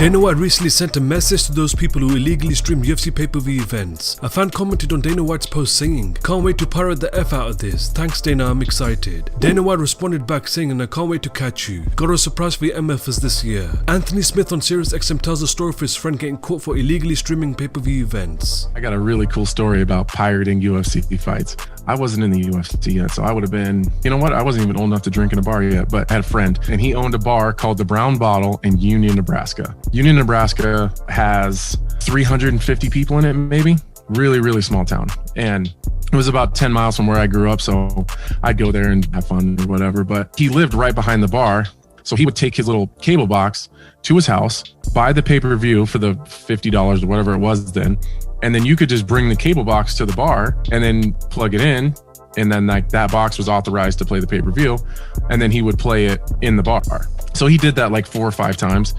Dana White recently sent a message to those people who illegally streamed UFC pay-per-view events. A fan commented on Dana White's post saying, "Can't wait to pirate the F out of this. Thanks Dana, I'm excited." Dana White responded back saying, "And I can't wait to catch you. Got a surprise for your MFers this year." Anthony Smith on Sirius XM tells a story of his friend getting caught for illegally streaming pay-per-view events. I got a really cool story about pirating UFC fights. I wasn't in the UFC yet, so I would have been, you know what? I wasn't even old enough to drink in a bar yet, but I had a friend and he owned a bar called the Brown Bottle in Union, Nebraska. Union, Nebraska has 350 people in it, maybe. Really, really small town. And it was about 10 miles from where I grew up, so I'd go there and have fun or whatever. But he lived right behind the bar, so he would take his little cable box to his house, buy the pay-per-view for the $50 or whatever it was then, and then you could just bring the cable box to the bar and then plug it in. And then like that box was authorized to play the pay-per-view. And then he would play it in the bar. So he did that like 4 or 5 times.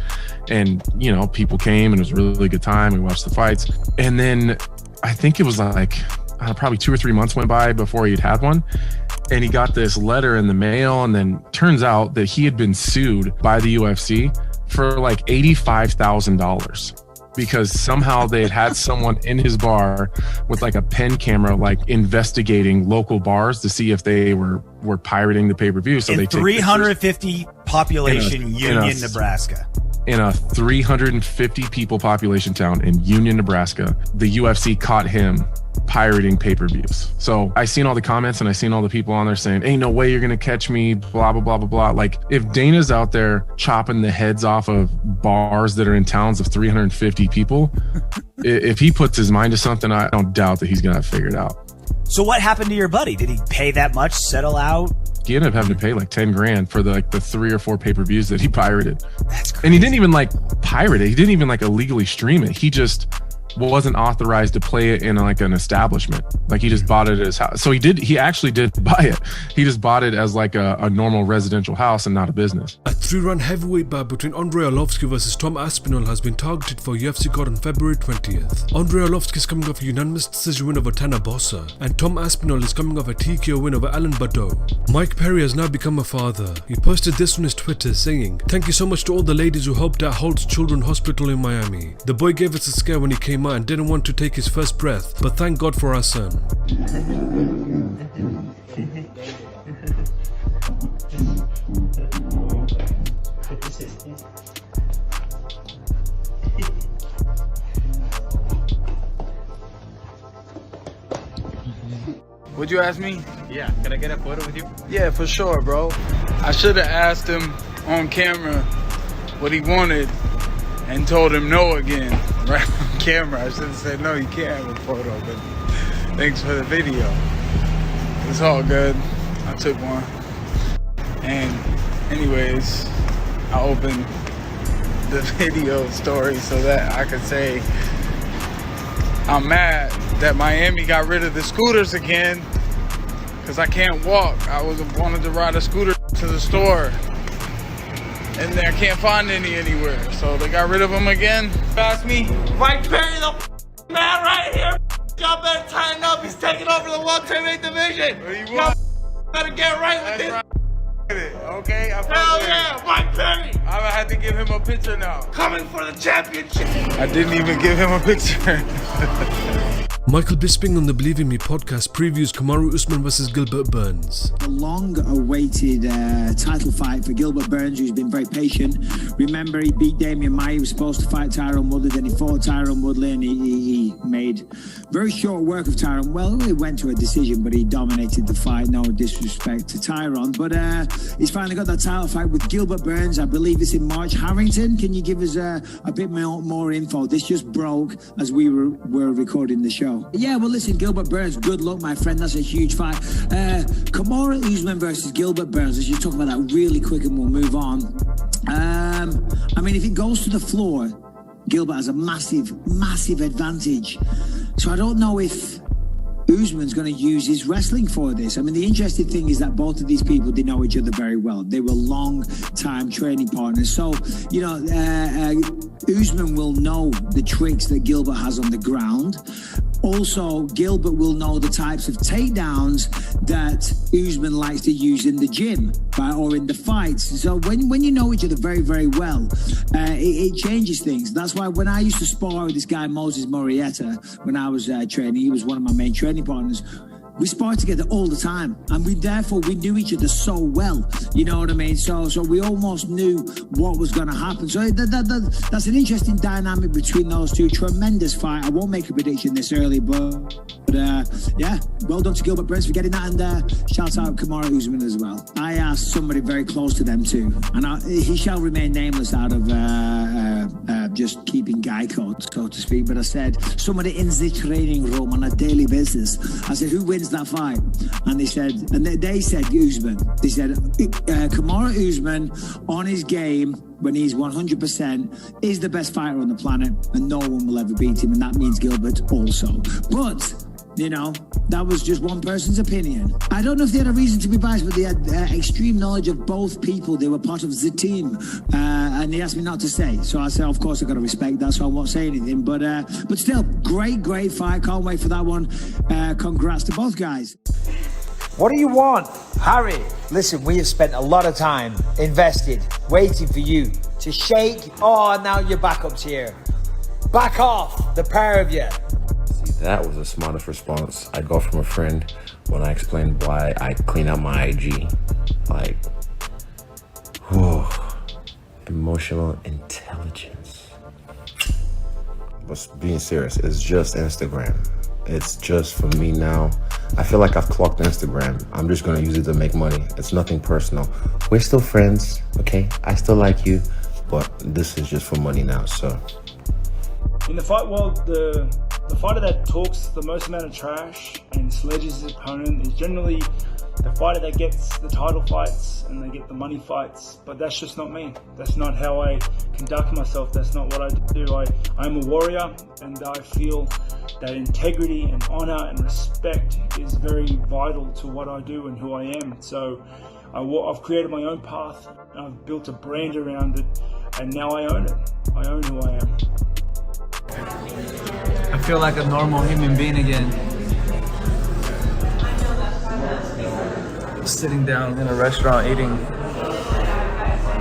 And, you know, people came and it was a really good time. We watched the fights. And then I think it was like probably 2 or 3 months went by before he'd had one. And he got this letter in the mail. And then turns out that he had been sued by the UFC for like $85,000. Because somehow they had someone in his bar with like a pen camera, like investigating local bars to see if they were pirating the pay-per-view. So they 350 population Union, Nebraska. In a 350 people population town in Union, Nebraska, the UFC caught him pirating pay-per-views. So I seen all the comments and I seen all the people on there saying, "Ain't no way you're gonna catch me, blah, blah, blah, blah, blah." Like if Dana's out there chopping the heads off of bars that are in towns of 350 people, if he puts his mind to something, I don't doubt that he's gonna have figured out. So what happened to your buddy? Did he pay that much, settle out? He ended up having to pay like 10 grand for the 3 or 4 pay-per-views that he pirated. That's crazy. And he didn't even like pirate it. He didn't even like illegally stream it. He just wasn't authorized to play it in like an establishment. Like he just bought it at his house. So he actually did buy it. He just bought it as like a normal residential house and not a business. A 3-round heavyweight bout between Andrei Arlovski versus Tom Aspinall has been targeted for UFC Caught on February 20th. Andrei Arlovski is coming off a unanimous decision win over Tanner Boser, and Tom Aspinall is coming off a TKO win over Alan Baudot. Mike Perry has now become a father. He posted this on his Twitter saying, "Thank you so much to all the ladies who helped out Holt's Children's Hospital in Miami. The boy gave us a scare when he came out and didn't want to take his first breath, but thank God for our son." Would you ask me? Yeah, can I get a photo with you? Yeah, for sure, bro. I should have asked him on camera what he wanted and told him no again, right on camera. I should have said, "No, you can't have a photo, but thanks for the video." It's all good. I took one. And anyways, I opened the video story so that I could say I'm mad that Miami got rid of the scooters again because I can't walk. I wanted to ride a scooter to the store and I can't find any anywhere, so they got rid of them again. Ask me, Mike Perry, the man right here. Y'all better tighten up. He's taking over the welterweight division. Y'all better get right with this. Okay, hell yeah, Mike Perry. I'm gonna have to give him a picture now. Coming for the championship. I didn't even give him a picture. Michael Bisping on the Believe in Me podcast previews Kamaru Usman versus Gilbert Burns. A long-awaited title fight for Gilbert Burns, who's been very patient. Remember, he beat Damian Maia. He was supposed to fight Tyron Woodley, then he fought Tyron Woodley, and he made very short work of Tyron. Well, it went to a decision, but he dominated the fight. No disrespect to Tyron, but he's finally got that title fight with Gilbert Burns. I believe it's in March. Harrington, can you give us a bit more info? This just broke as we were recording the show. Yeah, well, listen, Gilbert Burns, good luck, my friend. That's a huge fight. Kamaru Usman versus Gilbert Burns. Let's just talk about that really quick and we'll move on. I mean, if it goes to the floor, Gilbert has a massive advantage. So I don't know if Usman's going to use his wrestling for this. I mean, the interesting thing is that both of these people, they know each other very well. They were long-time training partners. So, you know, Usman will know the tricks that Gilbert has on the ground. Also, Gilbert will know the types of takedowns that Usman likes to use in the gym. right, or in the fights. So when you know each other very, very well, it changes things. That's why when I used to spar with this guy, Moses Morietta, when I was training, he was one of my main training partners. We sparred together all the time, and we knew each other so well. You know what I mean? So we almost knew what was going to happen. So that's an interesting dynamic between those two. Tremendous fight. I won't make a prediction this early, but yeah, well done to Gilbert Burns for getting that, and shout out Kamaru Usman as well. I asked somebody very close to them too, and he shall remain nameless out of just keeping guy code, so to speak. But I said, somebody in the training room on a daily basis, I said, who wins that fight? And they said Usman. They said Kamaru Usman on his game when he's 100% is the best fighter on the planet, and no one will ever beat him, and that means Gilbert also. But you know, that was just one person's opinion. I don't know if they had a reason to be biased, but they had extreme knowledge of both people. They were part of the team, and they asked me not to say. So I said, of course, I've got to respect that, so I won't say anything. But still, great fight. Can't wait for that one. Congrats to both guys. What do you want? Harry, listen, we have spent a lot of time invested, waiting for you to shake. Oh, now your backup's here. Back off, the pair of you. That was the smartest response I got from a friend when I explained why I clean out my IG. Like, whoa, emotional intelligence. But being serious, it's just Instagram. It's just for me now. I feel like I've clocked Instagram. I'm just gonna use it to make money. It's nothing personal. We're still friends, okay? I still like you, but this is just for money now, so. In the fight world, the fighter that talks the most amount of trash and sledges his opponent is generally the fighter that gets the title fights and they get the money fights. But that's just not me. That's not how I conduct myself. That's not what I do. I'm a warrior, and I feel that integrity and honor and respect is very vital to what I do and who I am. So I've created my own path, and I've built a brand around it, and now I own it. I own who I am. I feel like a normal human being again. Sitting down in a restaurant eating.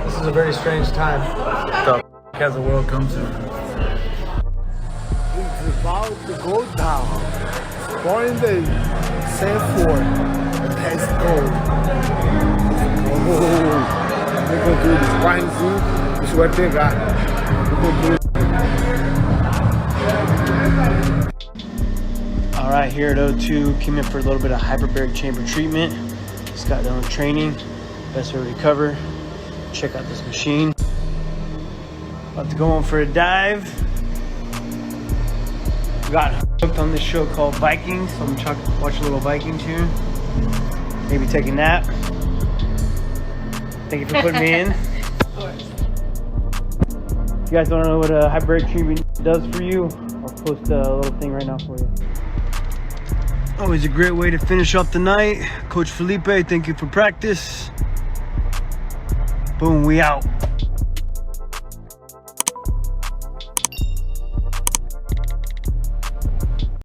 This is a very strange time. The f has the world come to? It's about to go down. Foreign day, set for test gold. We're going to do this fine. Isso vai pegar. All right, here at O2, came in for a little bit of hyperbaric chamber treatment. Just got done with training. Best way to recover. Check out this machine. About to go on for a dive. Got hooked on this show called Vikings, so I'm trying to watch a little Vikings here. Maybe take a nap. Thank you for putting me in. Of course. If you guys don't know what a hyperbaric treatment does for you, I'll post a little thing right now for you. Always a great way to finish off the night. Coach Felipe, thank you for practice. Boom, we out.